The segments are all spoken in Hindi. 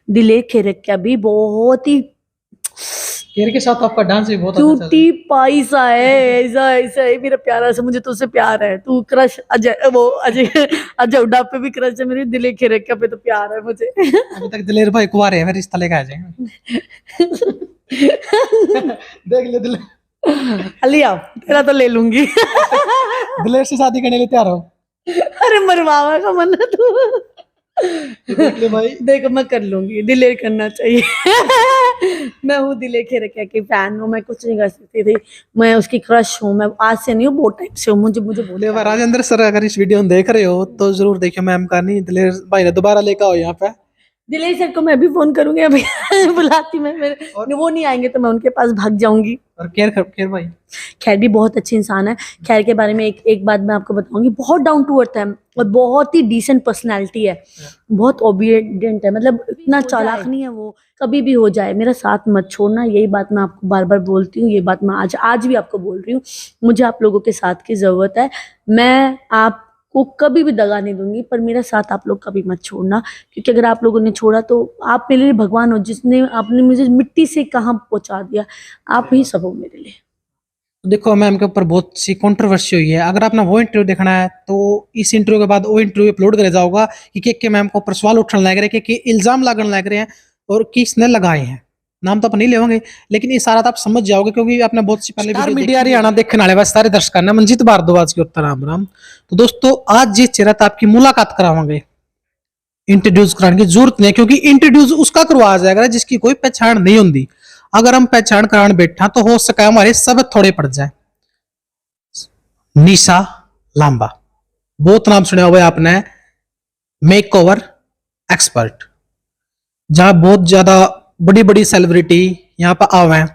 दिले खेरक्या भी बहुत ही केर के साथ आपका डांस भी बहुत अच्छा चल रहा क्यूटी पाई सा है, ऐसा ऐसा है मेरा प्यारा सा, मुझे तुझसे प्यार है, तू क्रश अजय वो अजय अजय उड्डा पे भी क्रश है, मेरे दिले खेरक्या पे तो प्यार है मुझे। है। अभी तक दिलेर भाई कुंवार है, फिर रिश्ता लेके आ जाएंगे। देख ले दिलेर, लिया तेरा तो ले लूंगी। दिलेर से शादी करने लिए तैयार हो। अरे मरवावा का मन है तू। देख ले भाई, देखो मैं कर लूंगी, दिलेर करना चाहिए। मैं हूँ दिलेर खेरक्या की फैन हूँ, मैं कुछ नहीं कर सकती थी, मैं उसकी क्रश हूँ, मैं आज से नहीं हूँ बहुत टाइम से हूँ, मुझे मुझे बहुत बोले राजेंद्र सर अगर इस वीडियो में देख रहे हो तो जरूर देखियो मैम का, नहीं दिलेर भाई ने दोबारा लेकर आओ यहाँ पे। दिलेर सर को मैं भी फोन करूंगी अभी। बुलाती मैं मेरे, वो नहीं आएंगे तो मैं उनके पास भाग जाऊंगी। और केर भाई, खैर भी बहुत अच्छे इंसान है। खैर के बारे में एक बात मैं आपको बताऊंगी, बहुत डाउन टू अर्थ है और बहुत ही डिसेंट पर्सनालिटी है, बहुत ओबीडियंट है, मतलब इतना चालाक नहीं है वो। कभी भी हो जाए मेरा साथ मत छोड़ना, यही बात मैं आपको बार बार बोलती हूँ, ये बात मैं आज भी आपको बोल रही हूँ। मुझे आप लोगों के साथ की जरूरत है, मैं आपको कभी भी दगा नहीं दूंगी, पर मेरा साथ आप लोग कभी मत छोड़ना, क्योंकि अगर आप लोगों ने छोड़ा तो आप मेरे लिए भगवान हो, जिसने आपने मुझे मिट्टी से कहाँ पहुंचा दिया, आप ही सब हो मेरे लिए। देखो मैम के ऊपर बहुत सी कंट्रोवर्सी हुई है, अगर आपने वो इंटरव्यू देखना है तो इस इंटरव्यू के बाद वो इंटरव्यू अपलोड करे जाओगा कि के मैम को ऊपर सवाल उठने लग रहे हैं, कि इल्जाम लगने लग रहे हैं और किसने लगाए हैं। नाम तो अपन नहीं लेंगे, लेकिन इशारा आप समझ जाओगे, क्योंकि आपने बहुत सी पहले वीडियो मीडिया हरियाणा देखने वाले बस सारे दर्शक ने मंजीत भारद्वाज के उत्तर राम राम। तो दोस्तों आज जिस चेहरा आपकी मुलाकात करावांगे, इंट्रोड्यूस कराने की जरूरत नहीं है, क्योंकि इंट्रोड्यूस उसका करवाया जाएगा जिसकी कोई पहचान नहीं होती। अगर हम पहचान कराने बैठा तो हो सका हमारे सब थोड़े पड़ जाए। निशा लांबा, बहुत नाम सुना हुआ है आपने, मेक ओवर एक्सपर्ट, जहां बहुत ज्यादा बड़ी बड़ी सेलिब्रिटी यहाँ पर आवे हैं,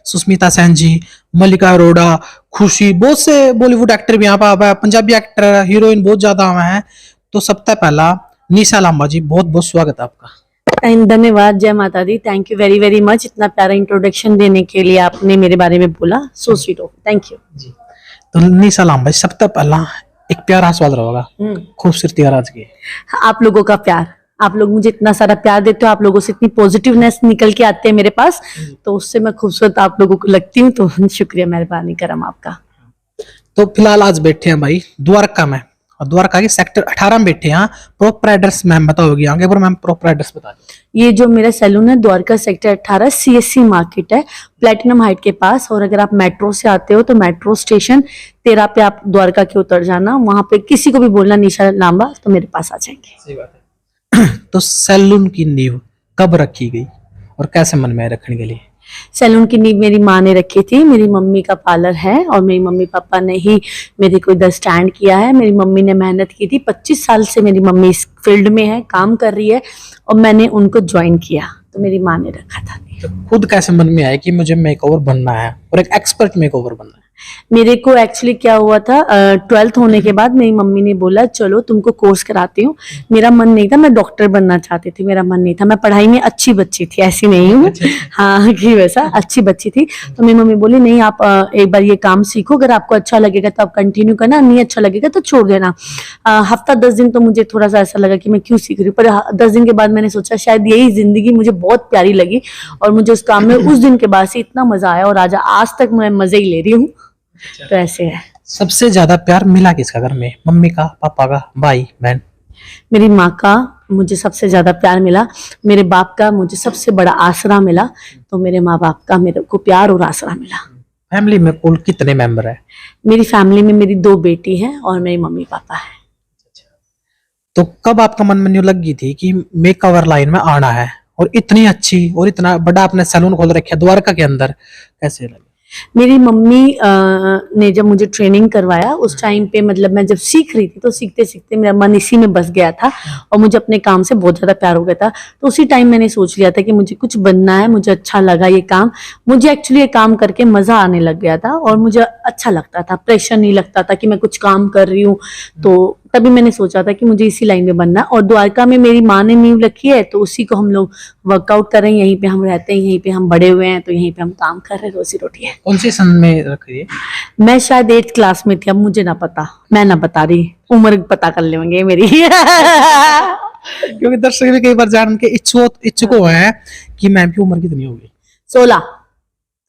सुष्मिता सेन जी, मल्लिका अरोड़ा, खुशी, बहुत से बॉलीवुड एक्टर भी यहाँ पर आवे हैं, पंजाबी एक्टर हीरोइन बहुत ज्यादा आवे हैं। तो सबसे पहला निशा लांबा जी, बहुत बहुत स्वागत है आपका। धन्यवाद, जय माता दी, thank you very very much, इतना प्यारा इंट्रोडक्शन देने के लिए आपने मेरे बारे में बोला, so sweet of, thank you जी। तो निशा लांबा, सबसे पहला एक प्यारा सवाल रहेगा, खूबसूरती राज की। आप लोगों का प्यार, आप लोग मुझे इतना सारा प्यार देते हो, आप लोगों से इतनी पॉजिटिवनेस निकल के आते हैं मेरे पास, तो उससे मैं खूबसूरत आप लोगों को लगती हूँ, तो शुक्रिया, मेहरबानी करम आपका। तो फिलहाल आज बैठे हैं भाई द्वारका में, और द्वारका के सेक्टर 18 में बैठे हैं। प्रॉपर एड्रेस मैम बताओगी आगे, पर मैम प्रॉपर एड्रेस बता दो। ये जो मेरा सैलून है द्वारका सेक्टर 18 सीएससी मार्केट है, प्लेटिनम हाइट के पास, और अगर आप मेट्रो से आते हो तो मेट्रो स्टेशन 13 पे आप द्वारका के उतर जाना, वहां पे किसी को भी बोलना निशा लांबा, तो मेरे पास आ जाएंगे। सही बात है। तो सैलून की नींव कब रखी गई और कैसे मन में रखने के लिए? सैलून की नींव मेरी माँ ने रखी थी, मेरी मम्मी का पार्लर है और मेरी मम्मी पापा ने ही मेरे को इधर स्टैंड किया है। मेरी मम्मी ने मेहनत की थी, 25 साल से मेरी मम्मी इस फील्ड में है, काम कर रही है, और मैंने उनको ज्वाइन किया, तो मेरी माँ ने रखा था। तो खुद कैसे मन में आया कि मुझे मेकओवर बनना है और एक एक्सपर्ट मेकओवर बनना है? मेरे को एक्चुअली क्या हुआ था, 12th होने के बाद मेरी मम्मी ने बोला चलो तुमको कोर्स कराती हूँ। मेरा मन नहीं था, मैं डॉक्टर बनना चाहती थी, मेरा मन नहीं था, मैं पढ़ाई में अच्छी बच्ची थी, ऐसी नहीं हूँ, हाँ कि वैसा अच्छी बच्ची थी। तो मेरी मम्मी बोली नहीं आप एक बार ये काम सीखो, अगर आपको अच्छा लगेगा तो आप कंटिन्यू करना, नहीं अच्छा लगेगा तो छोड़ देना। हफ्ता 10 दिन तो मुझे थोड़ा सा ऐसा लगा कि मैं क्यों सीख रही हूँ, पर 10 दिन के बाद मैंने सोचा शायद यही जिंदगी मुझे बहुत प्यारी लगी, और मुझे उस काम में उस दिन के बाद से इतना मजा आया, और आज तक मैं मजे ही ले रही हूँ। तो ऐसे है। सबसे ज्यादा प्यार मिला किसका घर में, मम्मी का, पापा का, भाई बहन? मेरी माँ का मुझे सबसे ज्यादा प्यार मिला, मेरे बाप का मुझे सबसे बड़ा आसरा मिला, तो मेरे माँ बाप का मेरे को प्यार और आसरा मिला। फैमिली में कुल कितने मेंबर है? मेरी फैमिली में मेरी 2 बेटी हैं और मेरी मम्मी पापा है। तो कब आपका मन में लगी थी कि मेकओवर लाइन में आना है, और इतनी अच्छी और इतना बड़ा आपने सैलून खोल रखा द्वारका के अंदर, कैसे लगा? मेरी मम्मी ने जब मुझे ट्रेनिंग करवाया उस टाइम पे, मतलब मैं जब सीख रही थी तो सीखते सीखते मेरा मन इसी में बस गया था और मुझे अपने काम से बहुत ज्यादा प्यार हो गया था। तो उसी टाइम मैंने सोच लिया था कि मुझे कुछ बनना है, मुझे अच्छा लगा ये काम, मुझे एक्चुअली ये काम करके मजा आने लग गया था और मुझे अच्छा लगता था, प्रेशर नहीं लगता था कि मैं कुछ काम कर रही हूँ। तो तभी मैंने सोचा था कि मुझे इसी लाइन में बनना, और द्वारका में मेरी माँ ने नींव रखी है तो उसी को हम लोग वर्कआउट कर रहे हैं, यहीं पे हम रहते हैं, यहीं पे हम बड़े हुए हैं, तो यहीं पे हम काम कर रहे हैं, रोजी रोटी है। कौन सी सन में रख रही है? मैं शायद 8th क्लास में थी, अब मुझे ना पता, मैं ना बता रही, उम्र पता कर लेंगे मेरी। क्योंकि दर्शक भी कई बार जान के इच्छुक हुए हैं कि मैम की उम्र कितनी होगी। 16,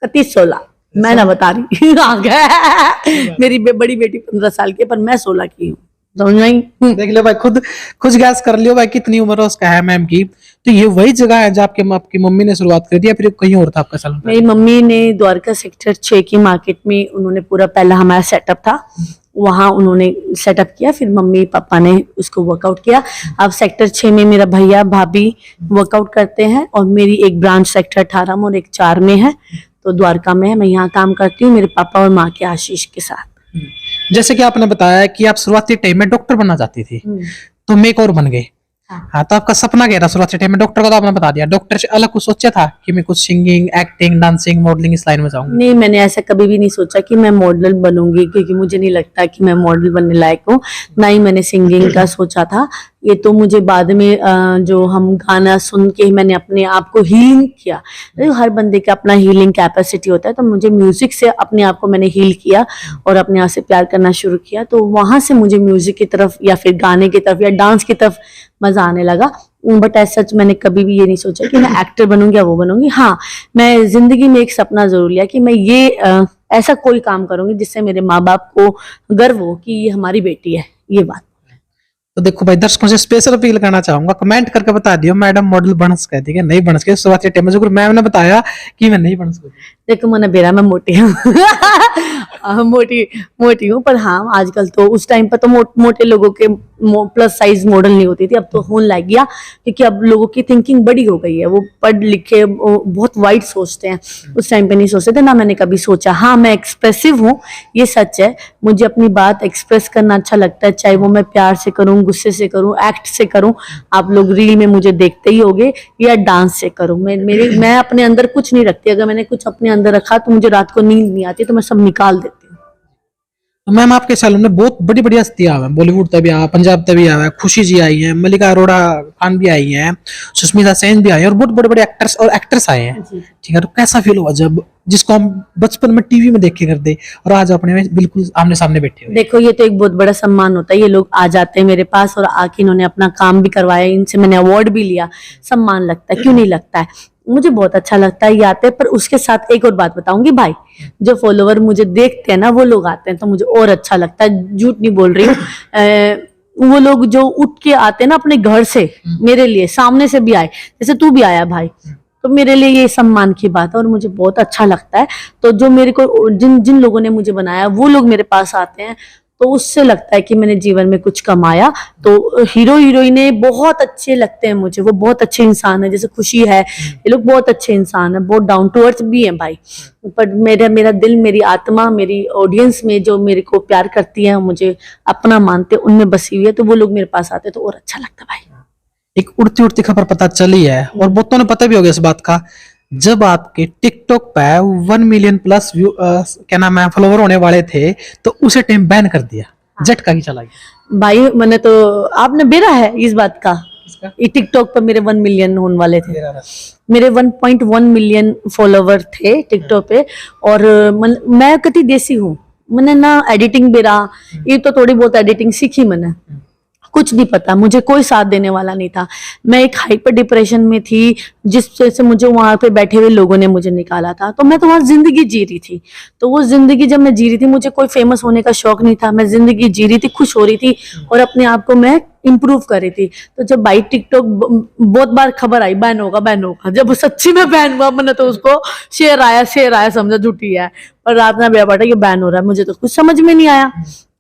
16 मैं ना बता रही आ गया। मेरी बड़ी बेटी 15 साल की है, पर मैं 16 की हूँ, समझ में आई? देख लो भाई, खुद गैस कर लियो भाई कितनी उम्र है उसका है मैम की। तो ये वही जगह है जहाँ आपकी मम्मी ने शुरुआत कर दी या फिर कहीं और था आपका सैलून? मेरी मम्मी ने द्वारका सेक्टर 6 की मार्केट में उन्होंने पूरा पहला हमारा सेटअप था, वहाँ उन्होंने सेटअप किया, फिर मम्मी पापा ने उसको वर्कआउट किया। अब सेक्टर 6 में मेरा भैया भाभी वर्कआउट करते हैं और मेरी एक ब्रांच सेक्टर 18 में और एक 4 में है, तो द्वारका में है। मैं यहाँ काम करती हूँ मेरे पापा और माँ के आशीष के साथ। जैसे कि आपने बताया कि आप शुरुआती टाइम में डॉक्टर बनना चाहती थी, तो मेक और बन गए। हाँ, तो आपका सपना क्या था शुरुआती टाइम में? डॉक्टर का तो आपने बता दिया, डॉक्टर से अलग कुछ सोचा था कि मैं कुछ सिंगिंग, एक्टिंग, डांसिंग, मॉडलिंग इस लाइन में जाऊंगी? नहीं, मैंने ऐसा कभी भी नहीं सोचा कि मैं मॉडल बनूंगी, क्योंकि मुझे नहीं लगता कि मैं मॉडल बनने लायक हूँ। ना ही मैंने सिंगिंग का सोचा था। ये तो मुझे बाद में जो हम गाना सुन के मैंने अपने आप को हीलिंग किया। हर बंदे का अपना हीलिंग कैपेसिटी होता है, तो मुझे म्यूजिक से अपने आप को मैंने हील किया और अपने आप से प्यार करना शुरू किया। तो वहां से मुझे म्यूजिक की तरफ या फिर गाने की तरफ या डांस की तरफ मजा आने लगा। बट ऐसा सच मैंने कभी भी ये नहीं सोचा कि मैं एक्टर बनूंगी या वो बनूंगी। हाँ, मैं जिंदगी में एक सपना जरूर लिया कि मैं ये ऐसा कोई काम करूंगी जिससे मेरे माँ बाप को गर्व हो कि ये हमारी बेटी है, ये बात। तो देखो भाई, दर्शकों से स्पेशल अपील करना चाहूंगा, कमेंट करके बता दियो मैडम मॉडल बन सके, ठीक है? नहीं बन सके शुरुआती टाइम में मैम ने बताया कि मैं नहीं बन सकती। देखो मैंने बेरा मैं मोटी हूँ मोटी हूँ, पर हाँ आजकल तो, उस टाइम पर तो मोटे लोगों के प्लस साइज मॉडल नहीं होती थी, अब तो होने लग गया, क्योंकि अब लोगों की थिंकिंग बड़ी हो गई है, वो पढ़ लिखे बहुत वाइड सोचते हैं। उस टाइम पे नहीं सोचते थे, ना मैंने कभी सोचा। हाँ, मैं एक्सप्रेसिव हूँ, ये सच है, मुझे अपनी बात एक्सप्रेस करना अच्छा लगता है, चाहे वो मैं प्यार से करूँ, गुस्से से करूँ, एक्ट से करूँ, आप लोग रील में मुझे देखते ही होगे, या डांस से करूँ। मैं अपने अंदर कुछ नहीं रखती। अगर मैंने कुछ अपने अंदर रखा तो मुझे रात को नींद नहीं आती, तो मैं सब निकाल देती हूँ। तो मैम आपके सैलून में बहुत बड़ी बड़ी हस्तियां हैं, बॉलीवुड तक भी आया, पंजाब तक भी आया, खुशी जी आई है, मल्लिका अरोड़ा खान भी आई है, सुष्मिता सेन भी आई है, और बहुत बड़े बड़े एक्टर्स और एक्ट्रेस आए हैं, ठीक है? तो कैसा फील हुआ जब जिसको हम बचपन में टीवी में देखे करते और आज अपने में बिल्कुल आमने सामने बैठे हुए? देखो, ये तो एक बहुत बड़ा सम्मान होता है। ये लोग आ जाते हैं मेरे पास और आके इन्होंने अपना काम भी करवाया, इनसे मैंने अवार्ड भी लिया, सम्मान लगता है, क्यों नहीं लगता है? मुझे बहुत अच्छा लगता है ये आते हैं। पर उसके साथ एक और बात बताऊंगी भाई, जो फॉलोवर मुझे देखते हैं ना, वो लोग आते हैं तो मुझे और अच्छा लगता है, झूठ नहीं बोल रही हूँ। वो लोग जो उठ के आते हैं ना अपने घर से मेरे लिए, सामने से भी आए, जैसे तू भी आया भाई, तो मेरे लिए ये सम्मान की बात है और मुझे बहुत अच्छा लगता है। तो जो मेरे को जिन लोगों ने मुझे बनाया, वो लोग मेरे पास आते हैं, तो उससे लगता है कि मैंने जीवन में कुछ कमाया। तो हीरो हीरोइनें बहुत अच्छे लगते हैं मुझे, वो बहुत अच्छे इंसान है, जैसे खुशी है, ये लोग बहुत अच्छे इंसान है, बहुत डाउन टू अर्थ भी हैं भाई। पर मेरा दिल, मेरी आत्मा, मेरी ऑडियंस में जो मेरे को प्यार करती है, मुझे अपना मानते, उनमें बसी हुई है, तो वो लोग मेरे पास आते तो और अच्छा लगता भाई। एक उड़ती उड़ती खबर पता चली है और बहुतों ने पता भी हो गया इस बात का, जब आपके टिकटॉक पे 1 मिलियन प्लस व्यू क्या नाम है फॉलोवर होने वाले थे, तो उसे टाइम बैन कर दिया, झटका ही चला गया भाई। मैंने तो, आपने बेरा है इस बात का? ये टिकटॉक पर मेरे 1 मिलियन होने वाले थे, मेरे 1.1 मिलियन फॉलोवर थे टिकटॉक पे। और मैं कति देसी हूँ, मैंने ना एडिटिंग बेरा, ये तो थोड़ी बहुत एडिटिंग सीखी मैंने, कुछ नहीं पता, मुझे कोई साथ देने वाला नहीं था। मैं एक हाइपर डिप्रेशन में थी, जिससे से मुझे वहां पे बैठे हुए लोगों ने मुझे निकाला था। तो मैं तो वहां जिंदगी जी रही थी, तो वो जिंदगी जब मैं जी रही थी, मुझे कोई फेमस होने का शौक नहीं था, मैं जिंदगी जी रही थी, खुश हो रही थी और अपने आप को मैं इम्प्रूव कर रही थी। तो जब भाई टिकटॉक बहुत बार खबर आई बैन होगा बैन होगा, जब सच्ची में बैन हुआ, मैंने तो उसको शेयर आया समझा झूठी है, और रात में बेटा ये बैन हो रहा है, मुझे तो कुछ समझ में नहीं आया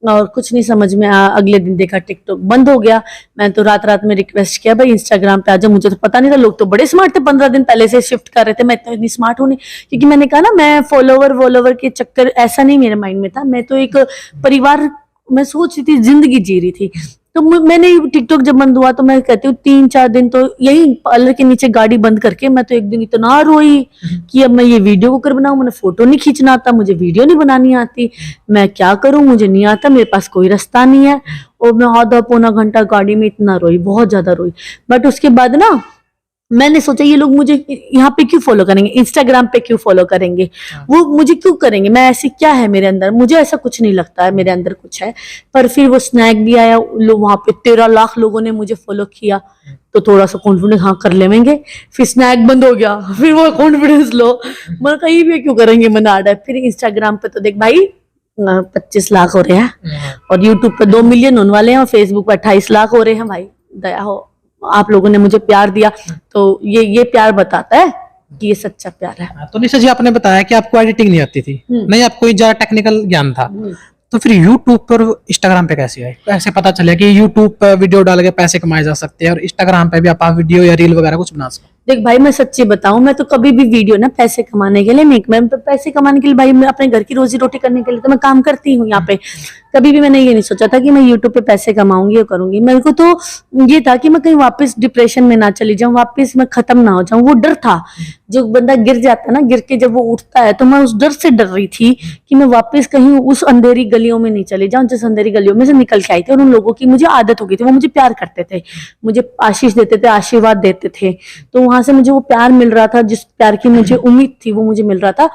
और कुछ नहीं समझ में आया। अगले दिन देखा टिकटॉक बंद हो गया। मैं तो रात में रिक्वेस्ट किया, भाई इंस्टाग्राम पे आ जाओ, मुझे तो पता नहीं था, लोग तो बड़े स्मार्ट थे, 15 दिन पहले से शिफ्ट कर रहे थे, मैं इतनी स्मार्ट हूँ नहीं, क्योंकि मैंने कहा ना, मैं फॉलोवर के चक्कर, ऐसा नहीं मेरे माइंड में था, मैं तो एक परिवार, मैं सोच रही थी, जिंदगी जी रही थी। तो मैंने टिकटॉक जब बंद हुआ, तो मैं कहती हूँ 3-4 दिन तो यही पार्लर के नीचे गाड़ी बंद करके, मैं तो एक दिन इतना रोई कि अब मैं ये वीडियो को कर बनाऊं, मुझे फोटो नहीं खींचना आता, मुझे वीडियो नहीं बनानी आती, मैं क्या करूं, मुझे नहीं आता, मेरे पास कोई रास्ता नहीं है। और मैं आधा पौना घंटा गाड़ी में इतना रोई, बहुत ज्यादा रोई। बट उसके बाद ना मैंने सोचा ये लोग मुझे यहाँ पे क्यों फॉलो करेंगे, इंस्टाग्राम पे क्यों फॉलो करेंगे, वो मुझे क्यों करेंगे, मैं ऐसी क्या है मेरे अंदर, मुझे ऐसा कुछ नहीं लगता है मेरे अंदर कुछ है। पर फिर वो स्नैक भी आया, वहां पे 13 लाख लोगों ने मुझे फॉलो किया, तो थोड़ा सा कॉन्फिडेंस हाँ कर लेंगे। फिर स्नैक बंद हो गया, फिर वो कॉन्फिडेंस लो, मैं कहीं भी क्यों करेंगे मैंने आडा। फिर इंस्टाग्राम पे तो देख भाई 25 लाख हो रहे हैं, और यूट्यूब पे 2 मिलियन होने वाले हैं, और फेसबुक पे 28 लाख हो रहे हैं। भाई दया हो, आप लोगों ने मुझे प्यार दिया, तो ये प्यार बताता है कि ये सच्चा प्यार है। तो निशा जी, आपने बताया कि आपको एडिटिंग नहीं आती थी, नहीं आपको ज्यादा टेक्निकल ज्ञान था, तो फिर YouTube पर इंस्टाग्राम पे कैसे आए, कैसे पता चला कि YouTube पर वीडियो डाल के पैसे कमाए जा सकते हैं और इंस्टाग्राम पे भी आप वीडियो या रील वगैरह कुछ बना सकते? देख भाई मैं सच्ची बताऊं, मैं तो कभी भी वीडियो ना पैसे कमाने के लिए नहीं, मैं पैसे कमाने के लिए भाई, मैं अपने घर की रोजी रोटी करने के लिए तो मैं काम करती हूँ यहाँ पे। कभी भी मैंने ये नहीं सोचा था कि मैं यूट्यूब पे पैसे कमाऊंगी और करूंगी। मेरे को तो ये था कि मैं कहीं वापस डिप्रेशन में ना चली जाऊं, वापस मैं खत्म ना हो जाऊं, वो डर था। जो बंदा गिर जाता है ना, गिर के जब वो उठता है, तो मैं उस डर से डर रही थी कि मैं वापस कहीं उस अंधेरी गलियों में नहीं चली जाऊं, जिस अंधेरी गलियों में से निकल के आई थी। और उन लोगों की मुझे आदत हो गई थी, वो मुझे प्यार करते थे, मुझे आशीष देते थे, आशीर्वाद देते थे, तो वहां से मुझे वो प्यार मिल रहा था, जिस प्यार की मुझे उम्मीद थी वो मुझे मिल रहा था।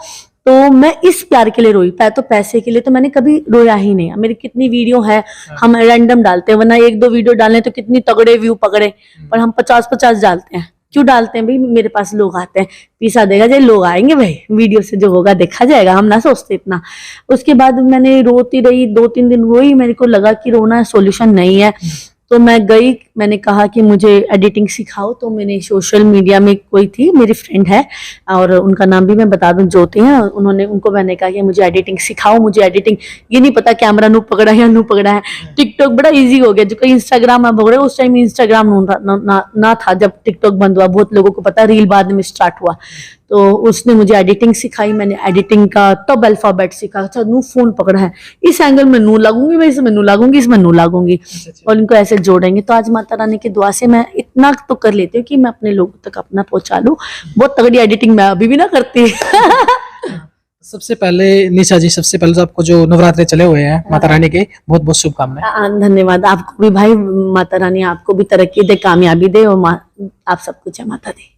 तो मैं इस प्यार के लिए रोई, तो पैसे के लिए तो मैंने कभी रोया ही नहीं। मेरी कितनी वीडियो है, हम रैंडम डालते हैं, वरना 1-2 वीडियो डालें तो कितनी तगड़े व्यू पकड़े, पर हम 50-50 डालते हैं। क्यों डालते हैं भाई, मेरे पास लोग आते हैं, पैसा देगा जाए, लोग आएंगे भाई, वीडियो से जो होगा देखा जाएगा, हम ना सोचते इतना। उसके बाद मैंने रोती रही, 2-3 दिन रोई, मेरे को लगा कि रोना सोल्यूशन नहीं है, तो मैं गई, मैंने कहा कि मुझे एडिटिंग सिखाओ। तो मैंने सोशल मीडिया में, कोई थी मेरी फ्रेंड है और उनका नाम भी मैं बता दूं, ज्योति है, उनको मैंने कहा कि मुझे एडिटिंग सिखाओ, मुझे एडिटिंग, ये नहीं पता कैमरा नू पकड़ा है या नू पकड़ा है। टिकटॉक बड़ा इजी हो गया, जो कोई इंस्टाग्राम में पकड़े, उस टाइम इंस्टाग्राम ना था जब टिकटॉक बंद हुआ, बहुत लोगों को पता, रील बाद में स्टार्ट हुआ। तो उसने मुझे एडिटिंग सिखाई, मैंने एडिटिंग का तब अल्फाबेट सीखा। अच्छा नू फोन पकड़ा है, इस एंगल में नू लागूंगी, मैं इसमें नू लागूंगी, इसमें नू लागूंगी, और इनको ऐसे जोड़ेंगे। तो आज माता रानी की दुआ से मैं इतना तो कर लेती हूँ कि मैं अपने लोगों तक अपना पहुंचा लूं। बहुत तगड़ी एडिटिंग मैं अभी भी ना करती। सबसे पहले निशा जी, सबसे पहले तो आपको जो नवरात्रे चले हुए हैं माता रानी के बहुत बहुत शुभकामनाएं। धन्यवाद, आपको भी भाई, माता रानी आपको भी तरक्की दे, कामयाबी दे, और आप सब कुछ है माता दी।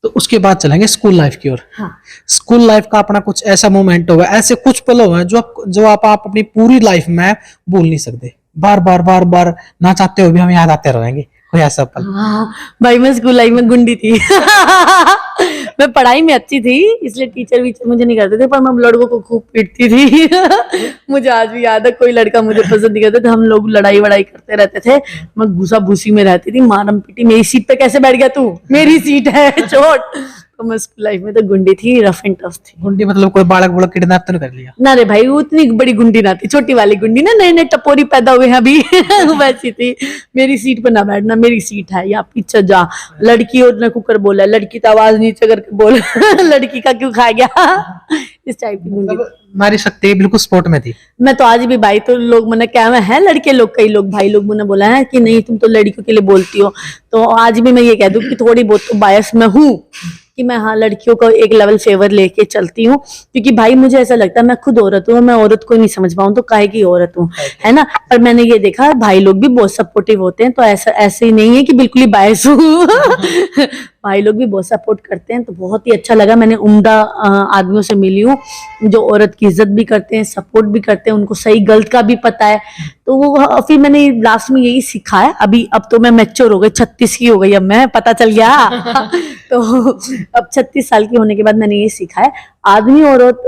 तो उसके बाद चलेंगे स्कूल लाइफ की ओर। हाँ। स्कूल लाइफ का अपना कुछ ऐसा मोमेंट होगा, ऐसे कुछ पल हुए जो आप अपनी पूरी लाइफ में भूल नहीं सकते, बार बार ना चाहते हुए भी हम याद आते रहेंगे, कोई ऐसा पल? हाँ भाई, मैं स्कूल लाइफ में गुंडी थी। मैं पढ़ाई में अच्छी थी, इसलिए टीचर वीचर मुझे नहीं करते थे, पर मैं लड़कों को खूब पीटती थी। मुझे आज भी याद है, कोई लड़का मुझे पसंद नहीं करता था, हम लोग लड़ाई वड़ाई करते रहते थे, मैं घुसा भूसी में रहती थी, मारम पीटी, मेरी सीट पे कैसे बैठ गया तू, मेरी सीट है, चोट। तो मैं स्कूल लाइफ में तो गुंडी थी, रफ एंड टफ थी। गुंडी मतलब कोई बालक बुड़क किडनैप तो नहीं कर लिया? ना रे भाई, वो इतनी बड़ी गुंडी ना थी, छोटी वाली गुंडी ना, नए नए टपोरी पैदा हुए हैं अभी। वैसी थी। मेरी सीट पर ना बैठना, मेरी सीट है, या पीछे जा। लड़की और ने कुकर बोला, लड़की तो आवाज नीचे करके बोल, लड़की का क्यों खा गया, इस टाइप की गुंडी। नारी शक्ति बिल्कुल स्पोर्ट में थी। मैं तो आज भी भाई, तो लोग मैंने क्या है, लड़के लोग, कई लोग भाई लोग मैंने बोला है कि नहीं तुम तो लड़कियों के लिए बोलती हो, तो आज भी मैं ये कह दूं कि थोड़ी बहुत तो बायस में हूँ, कि मैं हाँ लड़कियों का एक लेवल फेवर लेके चलती हूँ, क्योंकि भाई मुझे ऐसा लगता है मैं खुद औरत हूँ, मैं औरत को नहीं समझ पाऊँ तो काहे की औरत हूँ, है ना। पर मैंने ये देखा भाई लोग भी बहुत सपोर्टिव होते हैं, तो ऐसे ही नहीं है कि बिल्कुल ही बायस हूँ। भाई लोग भी बहुत सपोर्ट करते हैं, तो बहुत ही अच्छा लगा। मैंने उम्दा आदमियों से मिली हूँ जो औरत की इज्जत भी करते हैं, सपोर्ट भी करते हैं, उनको सही गलत का भी पता है। तो वो फिर मैंने लास्ट में यही सीखा है। अब तो मैं मैच्योर हो गई, 36 की हो गई, अब मैं पता चल गया। तो अब 36 साल की होने के बाद मैंने ये सीखा है, आदमी औरत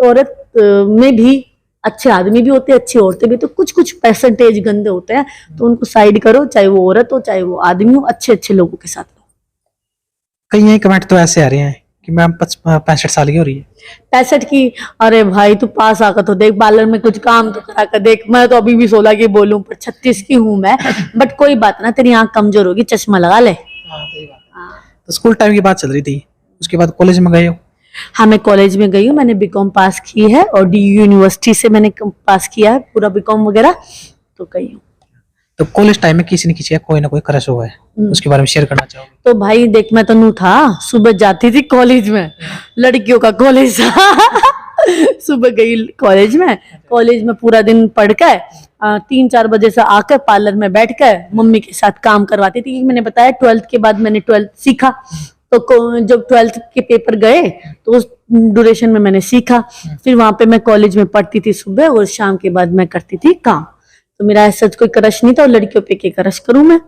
में भी अच्छे आदमी भी होते हैं, अच्छी औरतें भी, तो कुछ कुछ परसेंटेज गंदे होते हैं, तो उनको साइड करो, चाहे वो औरत हो चाहे वो आदमी हो, अच्छे अच्छे लोगों के साथ। कई कमेंट तो ऐसे आ रहे हैं कि मैम 65 साल की हो रही है। 65 की? अरे भाई तू पास आकर तो देख, पार्लर में कुछ काम तो करा कर देख। मैं तो अभी भी 16 की बोलूं, पर 36 की हूं मैं। बट कोई बात ना, तेरी आंख कमजोर होगी, चश्मा लगा ले। तो स्कूल टाइम की बात चल रही थी, उसके बाद कॉलेज में गए हो? हाँ मैं कॉलेज में गई हूँ, मैंने बीकॉम पास की है, और DU यूनिवर्सिटी से मैंने पास किया है पूरा बीकॉम वगैरह, तो गई हूँ। तो कॉलेज टाइम में किसी न किसी का कोई ना कोई क्रश हुआ है, उसके बारे में शेयर करना चाहोगे? तो भाई देख, मैं तो नू था, सुबह जाती थी कॉलेज में, लड़कियों का कॉलेज। सुबह गई कॉलेज में पूरा दिन पढ़ कर 3-4 बजे से आकर पार्लर में बैठ कर मम्मी के साथ काम करवाती थी। मैंने बताया 12th के बाद मैंने 12th सीखा, तो जब 12th के पेपर गए तो उस ड्यूरेशन में मैंने सीखा। फिर वहां पे मैं कॉलेज में पढ़ती थी सुबह और शाम के बाद मैं करती थी काम। तो मेरा ऐसा कोई क्रश नहीं था, और लड़कियों पे के क्रश करूं मैं?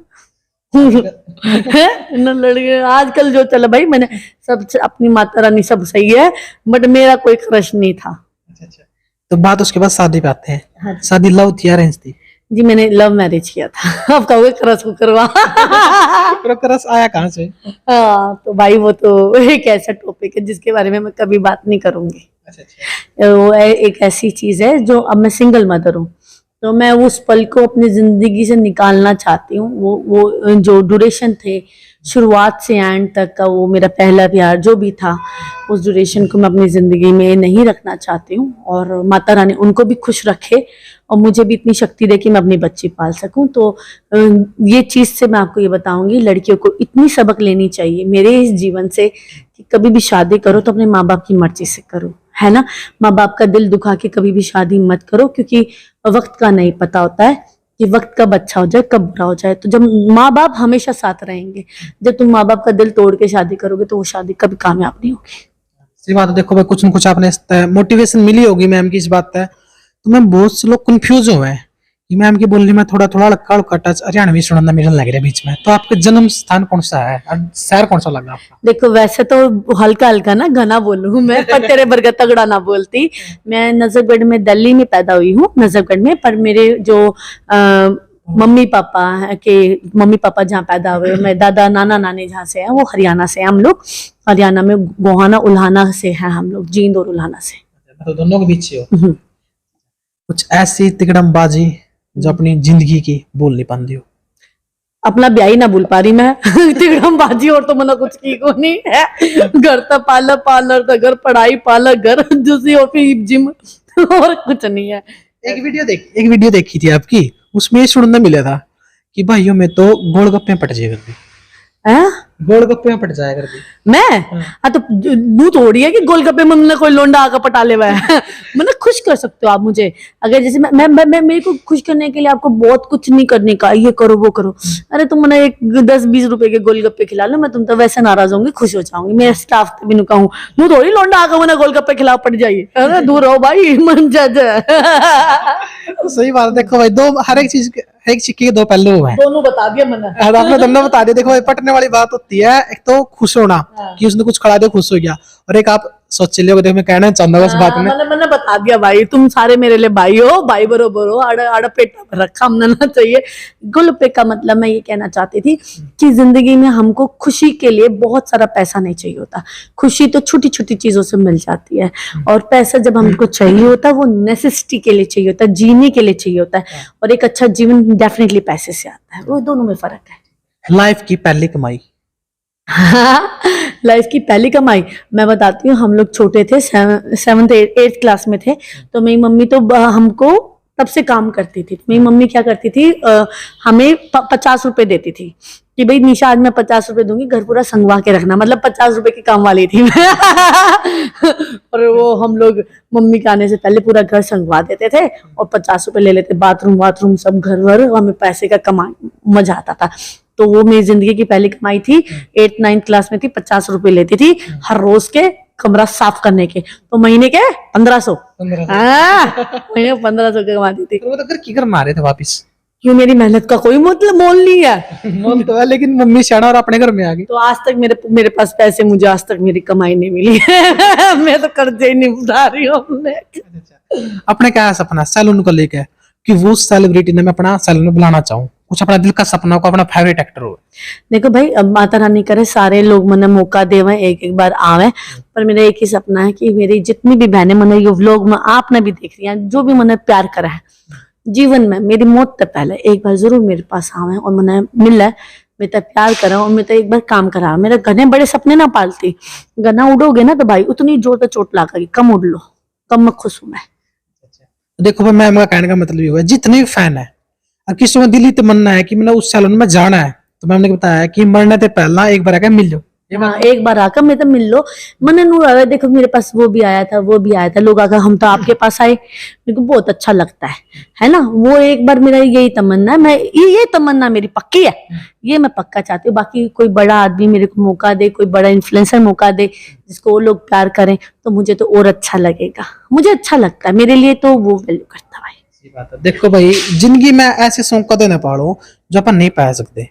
है न, लड़के आजकल जो चला भाई, मैंने सब अपनी माता रानी सब सही है, बट मेरा कोई क्रश नहीं था। अच्छा। तो बात उसके बाद शादी पे आते हैं। हाँ। शादी लव थी या अरेंज थी? जी मैंने लव मैरिज किया था। अब कहोगे क्रश को करवा। फिर क्रश आया कहाँ से? हाँ तो भाई वो तो एक ऐसा टॉपिक है जिसके बारे में मैं कभी बात नहीं करूंगी। अच्छा। वो एक ऐसी चीज है जो, अब मैं सिंगल मदर हूँ तो मैं उस पल को अपनी जिंदगी से निकालना चाहती हूँ। वो जो ड्यूरेशन थे शुरुआत से एंड तक का, वो मेरा पहला प्यार जो भी था, उस ड्यूरेशन को मैं अपनी जिंदगी में नहीं रखना चाहती हूँ। और माता रानी उनको भी खुश रखे और मुझे भी इतनी शक्ति दे कि मैं अपनी बच्ची पाल सकूं। तो ये चीज से मैं आपको ये बताऊंगी, लड़कियों को इतनी सबक लेनी चाहिए मेरे इस जीवन से कि कभी भी शादी करो तो अपने माँ बाप की मर्जी से करो, है ना। माँ बाप का दिल दुखा के कभी भी शादी मत करो, क्योंकि वक्त का नहीं पता होता है कि वक्त कब अच्छा हो जाए कब बुरा हो जाए। तो जब माँ बाप हमेशा साथ रहेंगे, जब तुम माँ बाप का दिल तोड़ के शादी करोगे तो वो शादी कभी कामयाब नहीं होगी। सही बात है। देखो भाई, कुछ न कुछ आपने मोटिवेशन मिली होगी मैम की इस बात पे। तो मैम बहुत से लोग कंफ्यूज हुए हैं कि मैम की बोलने में थोड़ा थोड़ा हल्का टच हरियाणवी सुनना मिलने लग रहा है बीच में। तो आपका जन्म स्थान कौन सा है और शहर कौन सा लगा आपका? देखो वैसे तो हल्का हल्का ना घना बोलूं मैं, पर तेरे बरगद तगड़ा ना बोलती। मैं नजरगढ़ में, दिल्ली में पैदा हुई हूँ, नजरगढ़ में। पर मेरे जो मम्मी पापा जहाँ पैदा हुए, मैं दादा नाना नानी जहाँ से हैं वो हरियाणा से हैं। हम लोग हरियाणा में गोहाना उल्हाना से हैं, हम लोग जींद और उल्हाना से। तो दोनों के बीच से हो। कुछ ऐसी तिकड़मबाजी जो अपनी जिंदगी की बोल नहीं पाती हो? अपना ब्याह ही ना भूल पा रही मैं। तिगड़म बाजी और तो मना कुछ की को नहीं है। घर तो पार्लर तो घर, पढ़ाई पार्लर घर, जूसी और फिर जिम, और कुछ नहीं है। एक वीडियो देखी थी आपकी, उसमें ये सुनने मिला था कि भाइयों में तो गोलगप्पे पट जाए करती। गोलगप्पे में पट जाया करती मैं हाँ तो नू थोड़ी है कि गोलगप्पे में मैंने कोई लोंडा आकर पटा ले हुआ है। मैंने खुश कर सकते हो आप मुझे, अगर जैसे मैं मेरे को खुश करने के लिए आपको बहुत कुछ नहीं करने का, ये करो वो करो। अरे तुम मैंने एक 10-20 रुपए के गोलगप्पे खिला लो, मैं तुम तो वैसे नाराज होंगी, खुश हो जाऊंगी। मेरे स्टाफ भी नु कहूँ नू थोड़ी लोंडा आकर मैंने गोलगप्पे खिला पड़ जाइए। अरे दूर रहो भाई, मन जा। सही बात है। देखो भाई, दो हर एक चीज एक सिक्के के दो पहलू हैं। दोनों बता दिया मैंने। आपने दोनों बता दिया। देखो भाई, पटने वाली बात होती है, एक तो खुश होना कि उसने कुछ खड़ा दिया खुश हो गया, और एक आप सोच लियो। देखो मैं कहना चाहता हूँ इस बात में, मैंने बता दिया भाई, तुम सारे मेरे लिए भाई हो, भाई बरोबर हो। आड़ा पेटा पर रखा हमने ना चाहिए। गोलगप्पे का मतलब मैं ये कहना चाहती थी कि जिंदगी में हमको खुशी के लिए बहुत सारा पैसा नहीं चाहिए होता। खुशी तो छोटी छोटी चीजों से मिल जाती है, और पैसा जब हमको चाहिए होता है वो नेसेसिटी के लिए चाहिए होता है, जीने के लिए चाहिए होता है। और एक अच्छा जीवन डेफिनेटली पैसे से आता है, वो दोनों में फर्क है। लाइफ की पहली कमाई। लाइफ की पहली कमाई मैं बताती हूँ। हम लोग छोटे थे, 7th 8th क्लास में थे, तो मेरी मम्मी तो हमको तब से काम करती थी। मेरी मम्मी क्या करती थी, हमें 50 रुपए देती थी कि भाई निशा आज मैं 50 रुपए दूंगी, घर पूरा संगवा के रखना। मतलब 50 रुपए की काम वाली थी मैं। और वो हम लोग मम्मी के आने से पहले पूरा घर संगवा देते थे और 50 रुपए ले लेते, बाथरूम सब घर भर, हमें पैसे का मजा आता था। तो वो मेरी जिंदगी की पहली कमाई थी। 8th 9th क्लास में थी, 50 रुपए लेती थी हर रोज के कमरा साफ करने के। तो महीने के 1500। महीने 1500 के कमाती थी। वो तो घर की घर मारे थे वापिस। क्यों, मेरी मेहनत का कोई मतलब मोल नहीं है। मोल तो है, लेकिन मम्मी शाना और अपने घर में आ गई। तो आज तक मेरे पास पैसे, मुझे आज तक मेरी कमाई नहीं मिली। मैं तो कर्जे ही नहीं उठा रही हूँ। अपने क्या सपना सैलून को लेकर कि वो सेलिब्रिटी ने मैं अपना सैलून बुलाना चाहूँ, कुछ अपना दिल का सपना को, अपना फेवरेट एक्टर हो। देखो भाई, अब माता रानी करे सारे लोग मने मौका देवे, एक बार आवे, पर मेरा एक ही सपना है कि मेरी जितनी भी बहनें मने ये व्लॉग में आपने भी देख रही हैं, जो भी मने प्यार करा है जीवन में, मेरी मौत से पहले एक बार जरूर मेरे पास आवे और मने मिले, मेरे प्यार करा और मेरे एक बार काम करा। मेरे घने बड़े सपने ना पालती, गना उड़ोगे ना तो भाई उतनी जोर से चोट लागेगी, कम उड़ लो, कम मैं खुश हूं मैं। देखो भाई, मैं कहने का मतलब ये हुआ, जितने भी फैन है और किसी में दिल्ली तमन्ना है कि मैंने उस सैलून में जाना है, तो मैंने बताया कि मरने से पहला एक बार आकर मिल लो, हाँ, एक बार आकर मेरे तो मिल लो। मैंने नू आया, देखो मेरे पास वो भी आया था, वो भी आया था, लोग आकर हम तो आपके पास आए, मेरे को बहुत अच्छा लगता है ना। वो एक बार मेरा यही तमन्ना है, मैं ये तमन्ना मेरी पक्की है, ये मैं पक्का चाहती हूँ। बाकी कोई बड़ा आदमी मेरे को मौका दे, कोई बड़ा इन्फ्लुएंसर मौका दे जिसको वो लोग प्यार करें, तो मुझे तो और अच्छा लगेगा, मुझे अच्छा लगता है, मेरे लिए तो वो वैल्यू करता है भाई। सही बात है। देखो भाई, जिंदगी में ऐसे शौक कदे ना पालो जो अपन नहीं पा सकते,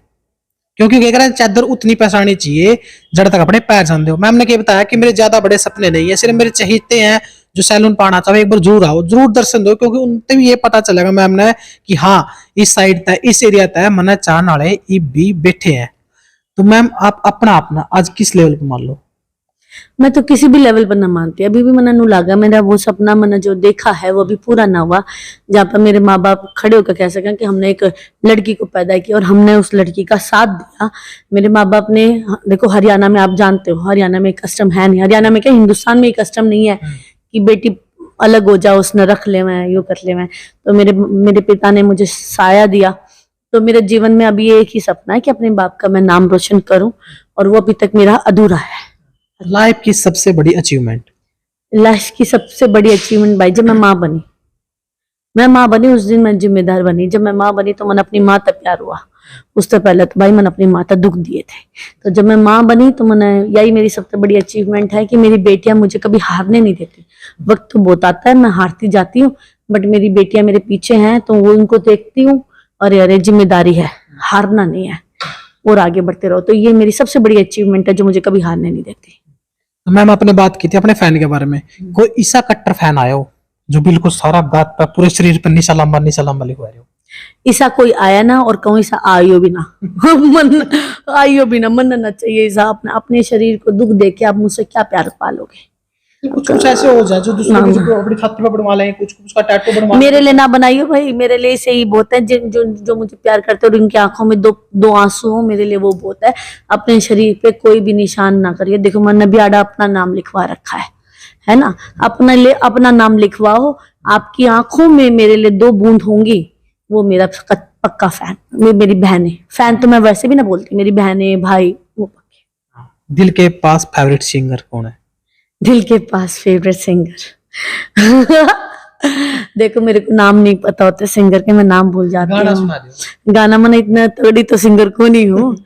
क्योंकि कह रहे हैं चादर उतनी पहचानी चाहिए जड़ तक अपने पैर जान दो। मैम ने क्या बताया कि मेरे ज्यादा बड़े सपने नहीं है, सिर्फ मेरे चाहते हैं जो सैलून पाना चाहे, एक बार जरूर आओ, जरूर दर्शन दो, क्योंकि उनसे भी ये पता चलेगा मैम ने कि हाँ इस साइड तय, इस एरिया तय मन चाहने वाले ये भी बैठे हैं। तो मैम आप अपना अपना आज किस लेवल पे मान लो? मैं तो किसी भी लेवल पर ना मानती, अभी भी मैंने नू लागा मेरा वो सपना मैंने जो देखा है वो अभी पूरा ना हुआ, जहाँ पर मेरे माँ बाप खड़े होकर कह सकें कि हमने एक लड़की को पैदा किया और हमने उस लड़की का साथ दिया। मेरे माँ बाप ने, देखो हरियाणा में आप जानते हो, हरियाणा में कस्टम है नहीं, हरियाणा में क्या हिंदुस्तान में कस्टम नहीं है कि बेटी अलग हो जाओ, उसने रख ले मैं यूँ कर ले मैं। तो मेरे पिता ने मुझे साया दिया। तो मेरे जीवन में अभी एक ही सपना है कि अपने बाप का मैं नाम रोशन करूं, और वो अभी तक मेरा अधूरा है। लाइफ की सबसे बड़ी अचीवमेंट? लाइफ की सबसे बड़ी अचीवमेंट भाई, जब मैं माँ बनी, मैं माँ बनी उस दिन मैं जिम्मेदार बनी। जब मैं माँ बनी तो मैंने अपनी माँ तक प्यार हुआ, उससे पहले तो भाई मैंने अपनी माँ तक दुख दिए थे। तो जब मैं माँ बनी तो मैंने, यही मेरी सबसे बड़ी अचीवमेंट है कि मेरी बेटियां मुझे कभी हारने नहीं देती। वक्त तो बहुत आता है, मैं हारती जाती हूँ, बट मेरी बेटियां मेरे पीछे हैं तो वो उनको देखती हूँ, अरे अरे जिम्मेदारी है, हारना नहीं है और आगे बढ़ते रहो। तो ये मेरी सबसे बड़ी अचीवमेंट है जो मुझे कभी हारने नहीं देती। तो मैम आपने बात की थी अपने फैन के बारे में, कोई ऐसा कट्टर फैन आया हो जो बिल्कुल सारा गात पर पूरे शरीर पर निशा लंबा लिखवा रहे हो? ऐसा कोई आया ना, और कहूँ ऐसा आयो भी ना मन आयो भी ना, मनना चाहिए ऐसा। अपने शरीर को दुख दे के आप मुझसे क्या प्यार पालोगे? कुछ ऐसे हो जाए जो दूसरे को जो अपनी छाती पे बनवा लें, कुछ उसका टैटू बनवा लें। मेरे लिए ना बनाइयो भाई, मेरे लिए से ही बहुत है। जो मुझे प्यार करते और उनकी आंखों में दो आंसू हो, मेरे लिए वो बहुत है। अपने शरीर पे कोई भी निशान ना करिए। देखो मैंने भी आड़ा अपना नाम लिखवा रखा है ना, अपने लिए अपना नाम लिखवाओ। आपकी आंखों में मेरे लिए 2 बूंद होंगी, वो मेरा पक्का फैन। मेरी बहनें, फैन तो मैं वैसे भी ना बोलती, मेरी बहनें भाई वो पक्के। दिल के पास फेवरेट सिंगर कौन है? दिल के पास फेवरेट सिंगर देखो मेरे को नाम नहीं पता होते सिंगर के, मैं नाम भूल जाती गाना हूँ। सुना दो। गाना मैंने इतना तगड़ी तो सिंगर को नहीं हूँ।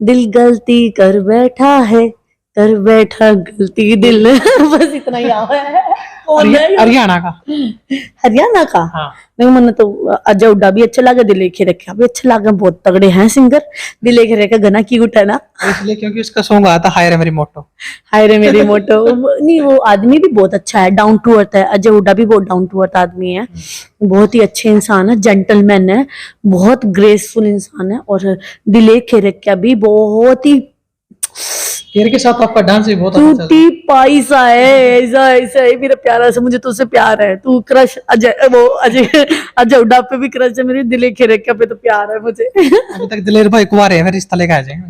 दिल गलती कर बैठा है, कर बैठा गलती दिल बस इतना ही आया है। कौन है ये? हरियाणा का। हरियाणा का? हाँ। नहीं मैंने तो अजय हुड्डा भी अच्छा लगा, दिल लेके रखा भी अच्छा लगा, बहुत तगड़े हैं सिंगर। दिल लेके रखा गाना क्यूट है ना, इसलिए क्योंकि उसका सॉन्ग आया था हाय रे मेरी मोटो। हाय रे मेरी मोटो। नहीं वो आदमी भी बहुत अच्छा है, डाउन टू अर्थ है। अजय हुड्डा भी बहुत डाउन टू अर्थ आदमी है, बहुत ही अच्छे इंसान है, जेंटलमैन है, बहुत ग्रेसफुल इंसान है। और दिल के रखा भी बहुत ही केर के साथ आपका डांस भी बहुत अच्छा था। टूटी पाइसा है, ऐसा ऐसा है मेरा प्यारा सा, मुझे तुझसे प्यार है। तू क्रश अजय हुड्डा पे भी क्रश है, मेरी दिल के रखा पे तो प्यार है मुझे। अभी तक दिलेर भाई कुंवारे हैं, फिर रिश्ता लेके आ जाएंगे।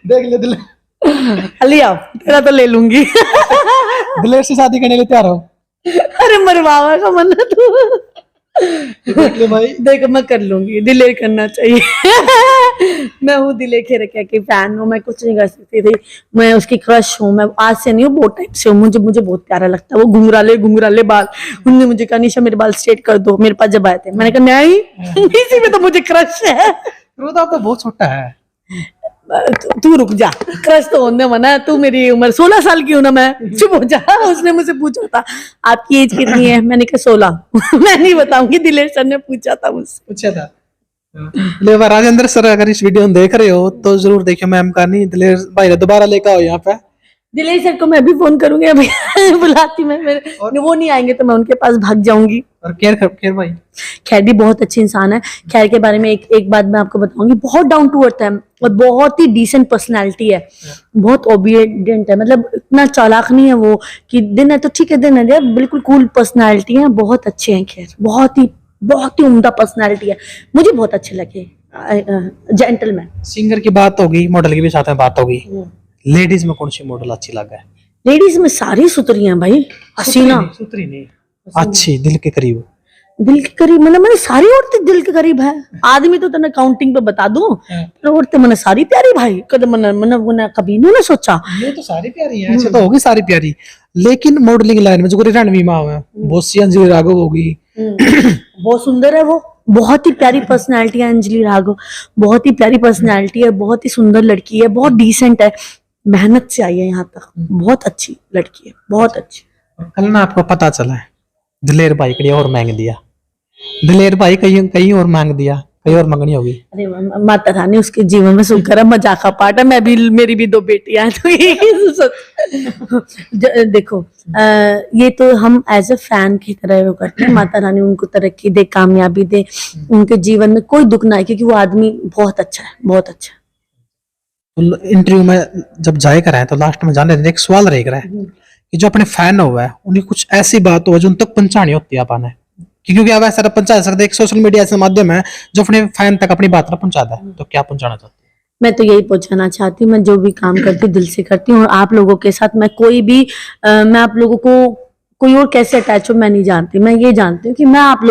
देख ले दिलेर। लिया तेरा तो ले लूंगी। दिलेर से शादी करने के लिए तैयार हो? अरे मरवावा का मन है तू। देख ले भाई, देख मैं कर लूंगी, दिलेर करना चाहिए। मैं हूँ दिलेर के रखा की फैन हूँ, मैं कुछ नहीं कर सकती थी, मैं उसकी क्रश हूँ। मैं आज से नहीं हूँ, बहुत टाइम से हूँ। मुझे बहुत प्यारा लगता है वो घुंघराले बाल। उन्होंने मुझे कहा निशा मेरे बाल स्ट्रेट कर दो, मेरे पास जब आए थे। मैंने कहा नहीं, इसी में तो मुझे क्रश है। तो आप तो बहुत छोटा है। तू रुक जा, क्रश तो होने मना है। तू मेरी उम्र 16 साल की हूं ना, मैं चुप हो जा। उसने मुझसे पूछा था आपकी एज कितनी है, मैंने कहा 16। मैं नहीं बताऊंगी, दिलेर सर ने पूछा था मुझसे। पूछा था। लेकिन राजेंद्र सर अगर इस वीडियो में देख रहे हो तो जरूर देखियो मैम का, नहीं दिलेर भाई ने दोबारा लेकर आओ यहाँ पे। दिलेर सर को मैं भी फोन करूंगी अभी। बुलाती मैं, मेरे वो नहीं आएंगे तो मैं उनके पास भाग जाऊंगी। और केयर भाई, खैर भी बहुत अच्छे इंसान है। खैर के बारे में एक बात मैं आपको बताऊंगी, बहुत डाउन टू अर्थ है और बहुत ही डिसेंट पर्सनालिटी है, बहुत ओबीडियंट है। मतलब इतना चालाक नहीं है वो कि दिन है तो ठीक है, दिन है, बिल्कुल कूल पर्सनालिटी है, बहुत अच्छे हैं। खैर बहुत ही उम्दा पर्सनालिटी है, मुझे बहुत अच्छे लगे, जेंटलमैन। सिंगर की बात होगी, मॉडल की भी साथ में बात होगी। लेडीज में कौन सी मॉडल अच्छी लगा है? लेडीज में सारी सुतरी हैं भाई, हसीना। सुतरी नहीं, अच्छी दिल के करीब। दिल के करीब मैंने सारी औरतें दिल के करीब है। आदमी तो तने काउंटिंग पे बता दूं, पर औरतें मैंने सारी प्यारी भाई, कदम मैंने कभी नहीं सोचा। ये तो सारी प्यारी है, ऐसे तो होगी सारी प्यारी, लेकिन मॉडलिंग लाइन में जो रणवीर माँ है, बोसी अंजलि राघव होगी, बहुत सुंदर है वो, बहुत ही प्यारी पर्सनालिटी है अंजलि राघव, बहुत ही प्यारी पर्सनालिटी है, बहुत ही सुंदर लड़की है, बहुत डिसेंट है, मेहनत से आई है यहाँ तक, बहुत अच्छी लड़की है, बहुत अच्छी। कल ना आपको पता चला है दिलेर भाई कहीं और मांग दिया, दिलेर भाई कहीं कहीं और मांग दिया, कहीं और मंगनी होगी। अरे माता रानी उसके जीवन में सुख करे, मजाक का पार्ट है, मैं भी, मेरी भी 2 बेटियां हैं, तो ये देखो ये तो हम एज ए फैन की तरह वो करते हैं, माता रानी उनको तरक्की दे, कामयाबी दे, उनके जीवन में कोई दुख ना आए, क्योंकि वो आदमी बहुत अच्छा है, बहुत अच्छा है। तो इंटरव्यू में जब जाए कर रहे हैं तो लास्ट में जाने देने एक सवाल रह रहा है कि जो अपने फैन हुआ है उन्हें कुछ ऐसी बात हो जो उन तक पहुंचानी होती है अपन, क्योंकि आप ऐसा पहुंचा सकते, एक सोशल मीडिया ऐसा माध्यम है जो अपने फैन तक अपनी बात पहुंचाता है, तो क्या पहुंचाना चाहते हैं? मैं तो यही पहुंचाना चाहती हूँ, मैं जो भी काम करती हूँ दिल से करती हूँ, और आप लोगों के साथ मैं कोई भी मैं आप लोगों को कोई और कैसे अटैच हो मैं नहीं जानती, मैं ये जानती हूँ कि मैं आप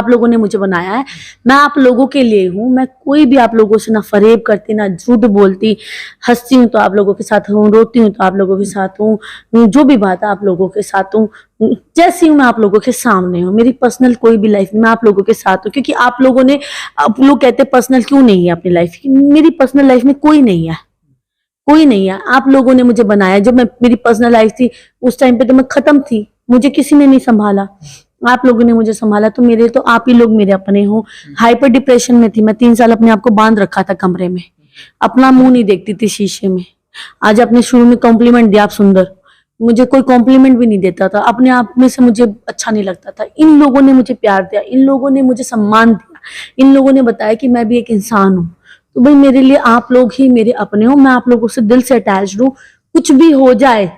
लोगों ने मुझे बनाया है, मैं आप लोगों के लिए हूँ, मैं कोई भी आप लोगों से ना फरेब करती, ना झूठ बोलती, हंसती हूँ तो आप लोगों के साथ हूँ, रोती हूँ तो आप लोगों के साथ हूँ, जो भी बात है आप लोगों के साथ हूँ, जैसी हूँ मैं आप लोगों के सामने हूँ, मेरी पर्सनल कोई भी लाइफ में मैं आप लोगों के साथ हूँ, क्योंकि आप लोग कहते हैं पर्सनल क्यों नहीं है अपनी लाइफ की, मेरी पर्सनल लाइफ में कोई नहीं है, कोई नहीं है, आप लोगों ने मुझे बनाया, जब मैं मेरी पर्सनल लाइफ थी उस टाइम पे तो मैं खत्म थी, मुझे किसी ने नहीं संभाला, आप लोगों ने मुझे संभाला, तो मेरे तो आप ही लोग मेरे अपने हो। हाइपर डिप्रेशन में थी मैं, 3 साल अपने आप को बांध रखा था कमरे में, अपना मुंह नहीं देखती थी शीशे में। आज आपने शुरू में कॉम्प्लीमेंट दिया, आप सुंदर, मुझे कोई कॉम्प्लीमेंट भी नहीं देता था, अपने आप में से मुझे अच्छा नहीं लगता था, इन लोगों ने मुझे प्यार दिया, इन लोगों ने मुझे सम्मान दिया, इन लोगों ने बताया कि मैं भी एक इंसान हूँ, तो भाई मेरे लिए आप लोग ही मेरे अपने हो, मैं आप लोगों से दिल से अटैच हूँ, कुछ भी हो जाए,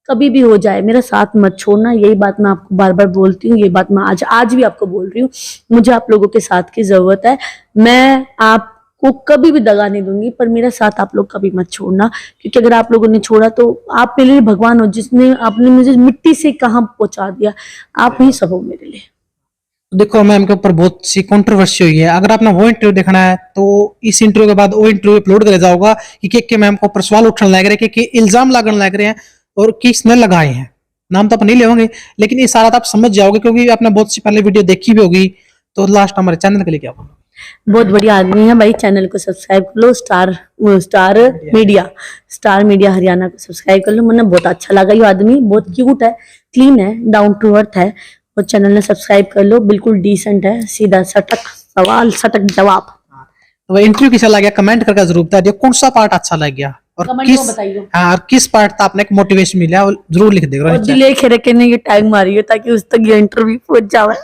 कभी भी हो जाए, मेरा साथ मत छोड़ना, यही बात मैं आपको बार बार बोलती हूँ, ये बात मैं आज भी आपको बोल रही हूँ, मुझे आप लोगों के साथ की जरूरत है, मैं आपको कभी भी दगा नहीं दूंगी, पर मेरा साथ आप लोग कभी मत छोड़ना, क्योंकि अगर आप लोगों ने छोड़ा तो आप मेरे लिए भगवान हो, जिसने आपने मुझे मिट्टी से कहाँ पहुंचा दिया, आप ही सब हो मेरे लिए। देखो मैम के ऊपर बहुत सी कंट्रोवर्सी हुई है, अगर आपने वो इंटरव्यू देखना है तो इस इंटरव्यू के बाद वो इंटरव्यू अपलोड करे जाओगा कि के मैम के ऊपर सवाल उठने लग रहे हैं, कि इल्जाम लगने लग रहे हैं और किसने लगाए हैं, नाम तो अपन नहीं लेंगे, लेकिन ये सारा आप समझ जाओगे क्योंकि आपने बहुत सी पहले वीडियो देखी भी होगी। तो लास्ट हमारे चैनल के लिए क्या बोलो? बहुत बढ़िया आदमी है भाई, चैनल को सब्सक्राइब कर लो, स्टार मीडिया हरियाणा को सब्सक्राइब कर लो, मुझे बहुत अच्छा लगा, ये आदमी बहुत क्यूट है, क्लीन है, डाउन टू अर्थ है, और चैनल ने सब्सक्राइब कर लो, बिल्कुल डिसेंट है, सीधा सटक सवाल सटक जवाब। तो इंटरव्यू कैसा लगा कमेंट करके जरूर बता दियो, कौन सा पार्ट अच्छा लग गया और किस पार्ट था आपने एक मोटिवेशन मिला जरूर लिख देगा, दिले खेरके ने ये टाइम मारी है ताकि उस तक ये इंटरव्यू पहुंच जाए,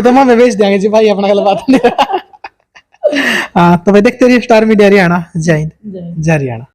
तो मैं भेज देंगे जी भाई अपना गल बात नहीं। हाँ तो भाई देखते रहिए स्टार मीडिया हरियाणा, जय हिंद जय हरियाणा।